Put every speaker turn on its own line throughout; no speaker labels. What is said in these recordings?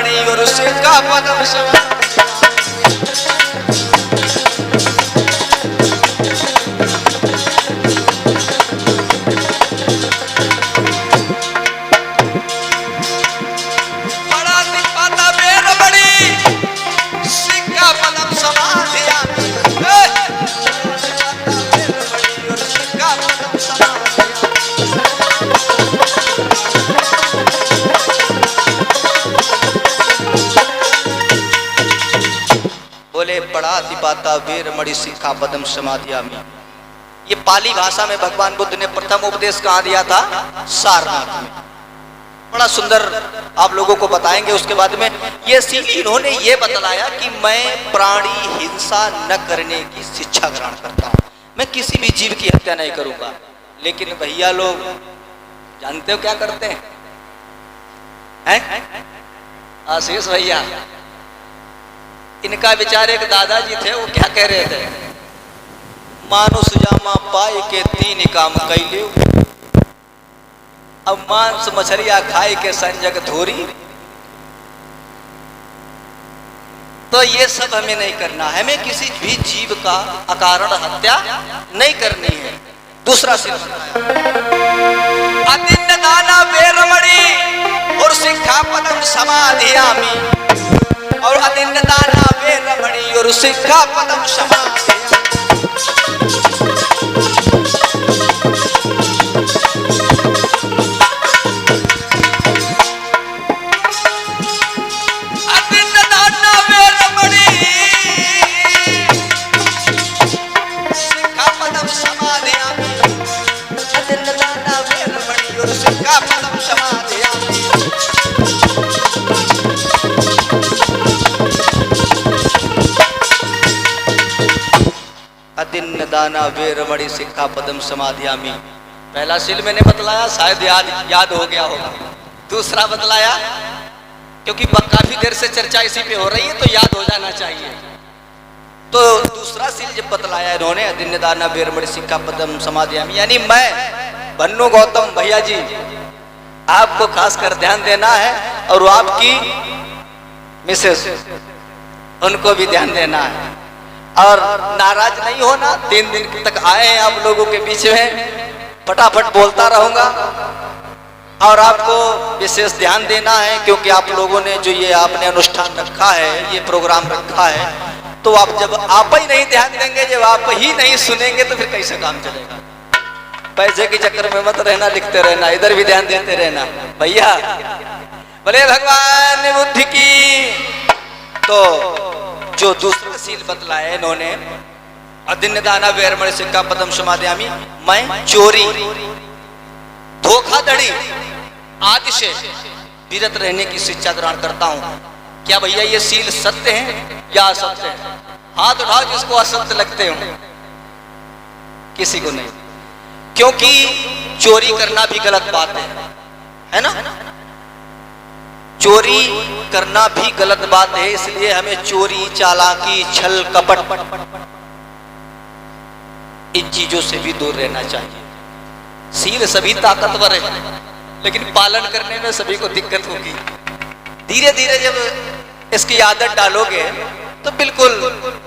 रमणी और सिक्खापदम समाधियामि। पढ़ातिपाता वेरमणि सिक्खापदम समाधियामि। ये पाली भाषा में भगवान बुद्ध ने प्रथम उपदेश कहाँ दिया था? सारनाथ में। बड़ा सुंदर आप लोगों को बताएंगे। उसके बाद में ये सील इन्होंने ये बतलाया कि मैं प्राणी हिंसा न करने की शिक्षा ग्रहण करता हूँ, मैं किसी भी जीव की हत्या नहीं करूंगा। लेकिन भैया लोग जानते हो क्या करते हैं? आशीष भैया, इनका विचार एक दादाजी थे, वो क्या कह रहे थे? मानुष जामा पाए के तीन काम कैले, अब मांस मछलिया खाए के संजग धोरी। तो ये सब हमें नहीं करना है, हमें किसी भी जीव का अकारण हत्या नहीं करनी है। दूसरा अतिन्न दाना वेरमणि और सिक्खापदम समाधियामि। और अतिन्न दाना वेरमणि और सिक्खापदम समाधियामि। अतिन्न दाना वेरमणि सिक्खापदम समाधियामि। पहला शील मैंने बतलाया, शायद याद हो गया होगा। दूसरा बतलाया, क्योंकि काफी देर से चर्चा इसी पे हो रही है तो याद हो जाना चाहिए। तो दूसरा शील जब बतलाया इन्होंने, अतिन्न दाना वेरमणि सिक्खापदम समाधियामि, यानी मैं भन्नु गौतम भैया जी आपको खासकर ध्यान देना है, और आपकी मिसेस उनको भी ध्यान देना है, और नाराज नहीं होना। 3 दिन तक आए हैं आप लोगों के बीच में, फटाफट बोलता रहूंगा और आपको विशेष ध्यान देना है, क्योंकि आप लोगों ने जो ये आपने अनुष्ठान रखा है, ये प्रोग्राम रखा है, तो आप जब आप ही नहीं ध्यान देंगे, जब आप ही नहीं सुनेंगे, तो फिर कैसे काम चलेगा? पैसे के चक्कर में मत रहना, लिखते रहना, इधर भी ध्यान देते रहना भैया। बोले भगवान बुद्ध की। तो जो दूसरा शील बतलाया इन्होंने, अतिन्न दाना वेरमणि सिक्खापदम समाधियामि, मैं चोरी, धोखाधड़ी आदि से विरत रहने की शिक्षा ग्रहण करता हूँ। क्या भैया ये शील सत्य है या असत्य है? हाथ उठाओ जिसको असत्य लगते हो। किसी को नहीं, क्योंकि चोरी करना भी गलत बात है ना? चोरी करना भी गलत बात है, इसलिए हमें चोरी, चालाकी, छल, कपट, इन चीजों से भी दूर रहना चाहिए। शील सभी ताकतवर है, लेकिन पालन करने में सभी को दिक्कत होगी। धीरे धीरे जब इसकी आदत डालोगे तो बिल्कुल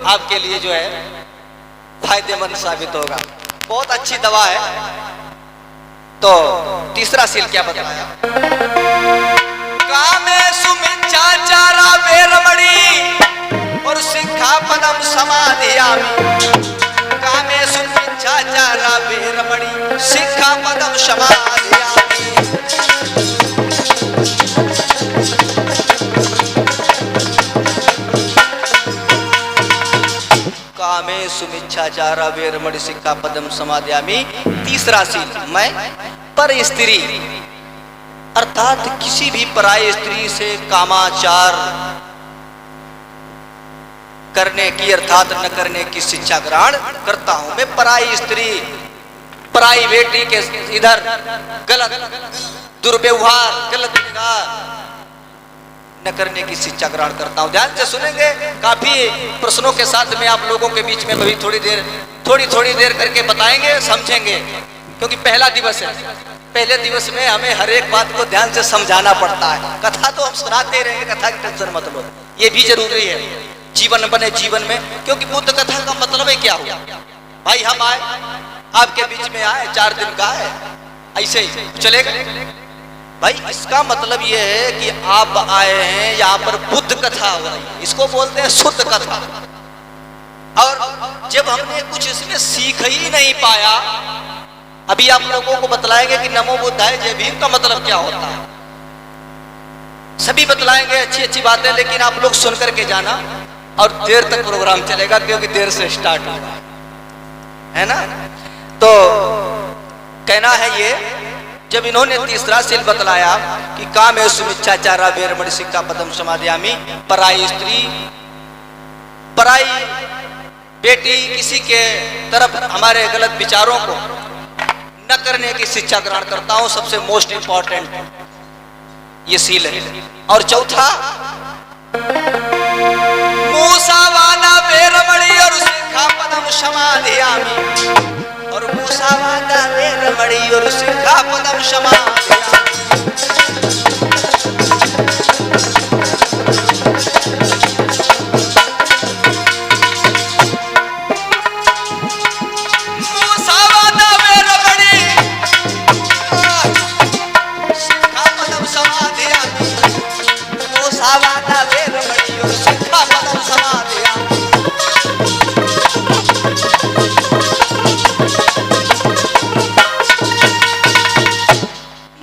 आपके लिए जो है फायदेमंद साबित होगा। बहुत अच्छी दवा है। तो तीसरा शील क्या बताया? कामेषु मिच्छाचारा वेरमणि और सिक्खापदम समाधियामि। कामेषु मिच्छाचारा वेरमणि सिक्खापदम समाधियामि। कामेषु मिच्छाचारा वेरमणि सिक्खापदम समाधियामि। तीसरा शील, मैं पर स्त्री अर्थात किसी भी पराई स्त्री से कामाचार करने की अर्थात न करने की शिक्षा ग्रहण करता हूं। मैं पराई स्त्री, पराई बेटी के इधर गलत दुर्व्यवहार, गलत न करने की शिक्षा ग्रहण करता हूं। ध्यान से सुनेंगे, काफी प्रश्नों के साथ में आप लोगों के बीच में भी थोड़ी थोड़ी देर करके बताएंगे, समझेंगे, क्योंकि पहला दिवस है। पहले दिवस में हमें हर एक बात को ध्यान से समझाना पड़ता है। कथा तो हम सुनाते ही रहेंगे, कथा की टेंशन मत लो, ये भी जरूरी है जीवन बने जीवन में। क्योंकि बुद्ध कथा का मतलब है क्या हुआ भाई, हम आए आपके बीच में आए, 4 दिन का है, ऐसे ही चलेगा भाई। इसका मतलब ये है कि आप आए हैं यहाँ पर बुद्ध कथा हो रही है, इसको बोलते हैं शुद्ध कथा। और जब हमने कुछ इसमें सीख ही नहीं पाया, अभी आप लोगों को बतलाएंगे कि नमो बुद्धाय जय भीम का मतलब क्या होता है, सभी बतलाएंगे अच्छी अच्छी बातें, लेकिन आप लोग सुन करके जाना और देर तक प्रोग्राम चलेगा क्योंकि देर से स्टार्ट होगा, है ना। तो कहना है ये, जब इन्होंने तीसरा शील बतलाया कि कामेषु मिच्छाचारा वेरमणि सिक्खापदं समादयामि, पराई स्त्री पराई बेटी किसी के तरफ हमारे गलत विचारों को न करने की शिक्षा ग्रहण करता हूं, सबसे मोस्ट इंपॉर्टेंट ये शील है। और चौथा मूसावादा वेरमणि और सिक्खापदं समादयामि, और मूसावादा वेरमणि और सिक्खापदं समादयामि।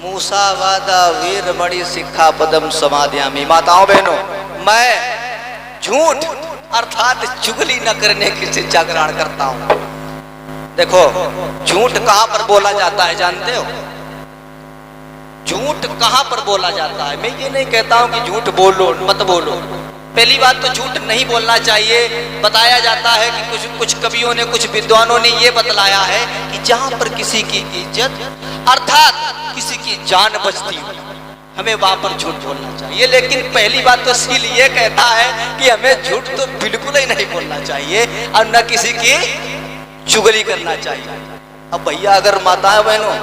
मूसावादा वीरमणि सिक्खापदं समादयामि। माताओं बहनों, मैं झूठ अर्थात चुगली न करने की शिक्षा ग्रहण करता हूं। देखो झूठ कहां पर बोला जाता है जानते हो, झूठ कहां पर बोला जाता है। मैं ये नहीं कहता हूं कि झूठ बोलो मत बोलो, पहली बात तो झूठ नहीं बोलना चाहिए। बताया जाता है कि कुछ कवियों ने, कुछ विद्वानों ने ये बतलाया है कि जहां पर किसी की इज्जत अर्थात किसी की जान बचती हो, हमें वहां पर झूठ बोलना चाहिए। लेकिन पहली बात तो शील ये कहता है कि हमें झूठ तो बिल्कुल ही नहीं बोलना चाहिए और न किसी की चुगली करना चाहिए। अब भैया अगर माताएं बहनों,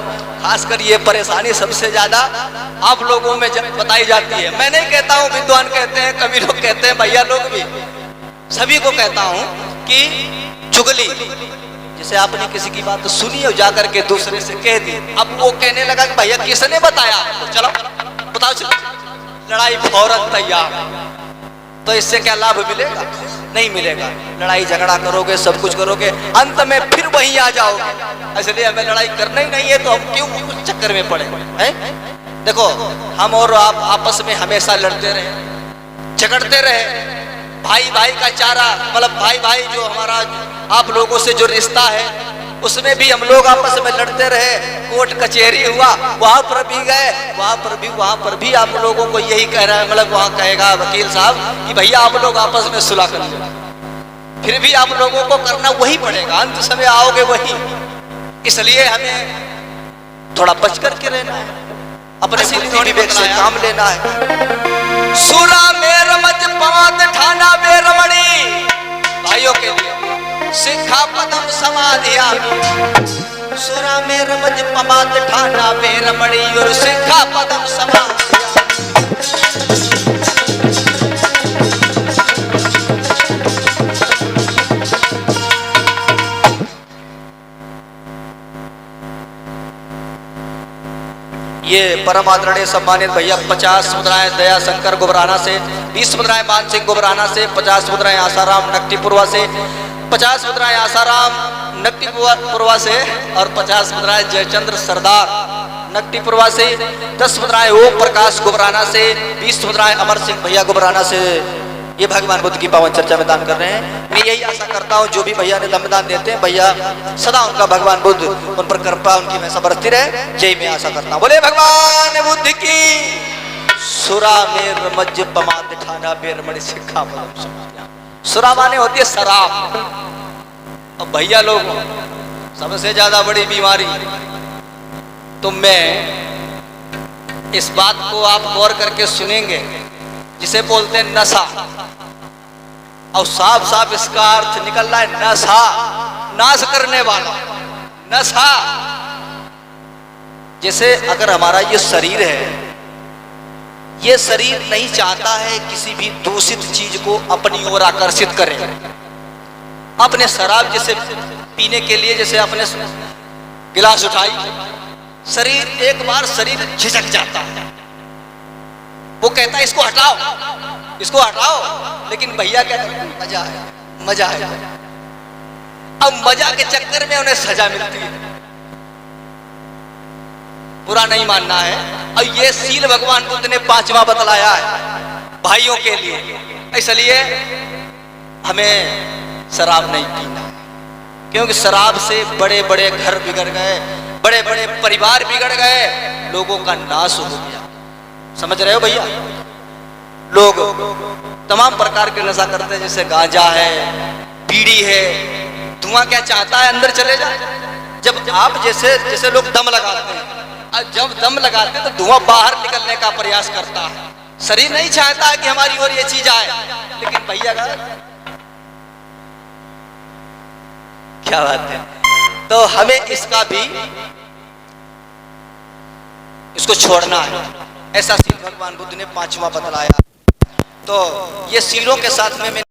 खासकर ये परेशानी सबसे ज्यादा आप लोगों में बताई जाती है। मैं नहीं कहता हूँ, विद्वान कहते हैं, कवि लोग कहते हैं, भैया लोग भी, सभी को कहता हूँ कि चुगली, जैसे आपने किसी की बात सुनी और जाकर के दूसरे से कह दी, अब वो कहने लगा कि भैया किसने बताया, तो चलो बताओ, लड़ाई फौरन तैयार। तो इससे क्या लाभ मिलेगा? नहीं मिलेगा। लड़ाई झगड़ा करोगे, सब कुछ करोगे, अंत में फिर वहीं आ जाओगे। इसलिए हमें लड़ाई करना ही नहीं है, तो हम क्यों उस चक्कर में पड़े हैं? देखो हम और आप आपस में हमेशा लड़ते रहे, झगड़ते रहे, भाई भाई का चारा, मतलब भाई भाई जो हमारा आप लोगों से जो रिश्ता है उसमें भी हम लोग आपस में लड़ते रहे। कोर्ट कचहरी हुआ, वहां पर भी गए, वहां पर भी आप लोगों को यही कह रहा है, मतलब वहां कहेगा वकील साहब कि भैया आप लोग आपस में सुलह कर लो, फिर भी आप लोगों को करना वही पड़ेगा, अंत समय आओगे वही। इसलिए हमें थोड़ा बच करके रहना है, अपने बुद्धि विवेक से काम लेना है। सुरा में रमज पवात ठाना वेरमणि, भाइयों के लिए सिक्खापदं समादयामि। सुरा में रमज पवात ठाना वेरमणि और सिक्खापदं समादयामि। ये परम आदरणीय सम्मानित भैया 50 मुद्राएं दया शंकर गुबराना से, 20 मुद्राएं मान सिंह गुबराना से, 50 मुद्राएं आसाराम नकटीपुरवा से, 50 मुद्राएं आसाराम नकटीपुरवा से और 50 मुद्राएं जयचंद्र सरदार नकटीपुरवा से, 10 मुद्राएं ओम प्रकाश गुबराना से, 20 मुद्राएं अमर सिंह भैया गुबराना से। ये भगवान बुद्ध की पावन चर्चा में दान कर रहे हैं। मैं यही आशा करता हूँ जो भी भैया ने दान देते हैं, भैया सदा उनका भगवान बुद्ध उन पर कृपा उनकी में बरसती रहे, यही मैं आशा करता हूँ। बोले भगवान बुद्ध की। सुरा में रमज पमात ठाना वेरमणि सिक्खापदं समादयामि। सुरा माने होती है शराब। अब भैया लोग सबसे ज्यादा बड़ी बीमारी, तो मैं इस बात को आप गौर करके सुनेंगे, जिसे बोलते हैं नशा, और साफ साफ इसका अर्थ निकल रहा है नशा, नाश करने वाला नशा। जैसे अगर हमारा ये शरीर है, ये शरीर नहीं चाहता है किसी भी दूषित चीज को अपनी ओर आकर्षित करे। अपने शराब जैसे पीने के लिए जैसे अपने गिलास उठाई, शरीर एक बार शरीर झिझक जाता है, वो कहता है इसको हटाओ, इसको हटाओ, लेकिन भैया कहते हैं मजा है, मजा है। अब मजा के चक्कर में उन्हें सजा मिलती है। बुरा नहीं मानना है। और ये सील भगवान बुद्ध ने 5वां बतलाया है भाइयों के लिए। इसलिए हमें शराब नहीं पीना, क्योंकि शराब से बड़े बड़े घर बिगड़ गए, बड़े बड़े परिवार बिगड़ गए, लोगों का नाश हो गया। समझ रहे हो भैया? लोग तमाम प्रकार के नशा करते हैं, जैसे गांजा है, बीड़ी है। धुआं क्या चाहता है? अंदर चले जाए। जब आप जैसे लोग दम लगाते हैं, जब दम लगाते हैं तो धुआं बाहर निकलने का प्रयास करता है। शरीर नहीं चाहता है कि हमारी ओर ये चीज आए, लेकिन भैया का क्या बात है। तो हमें इसका भी इसको छोड़ना है। ऐसा सील भगवान बुद्ध ने 5वां बतलाया। तो ये सीलों के साथ में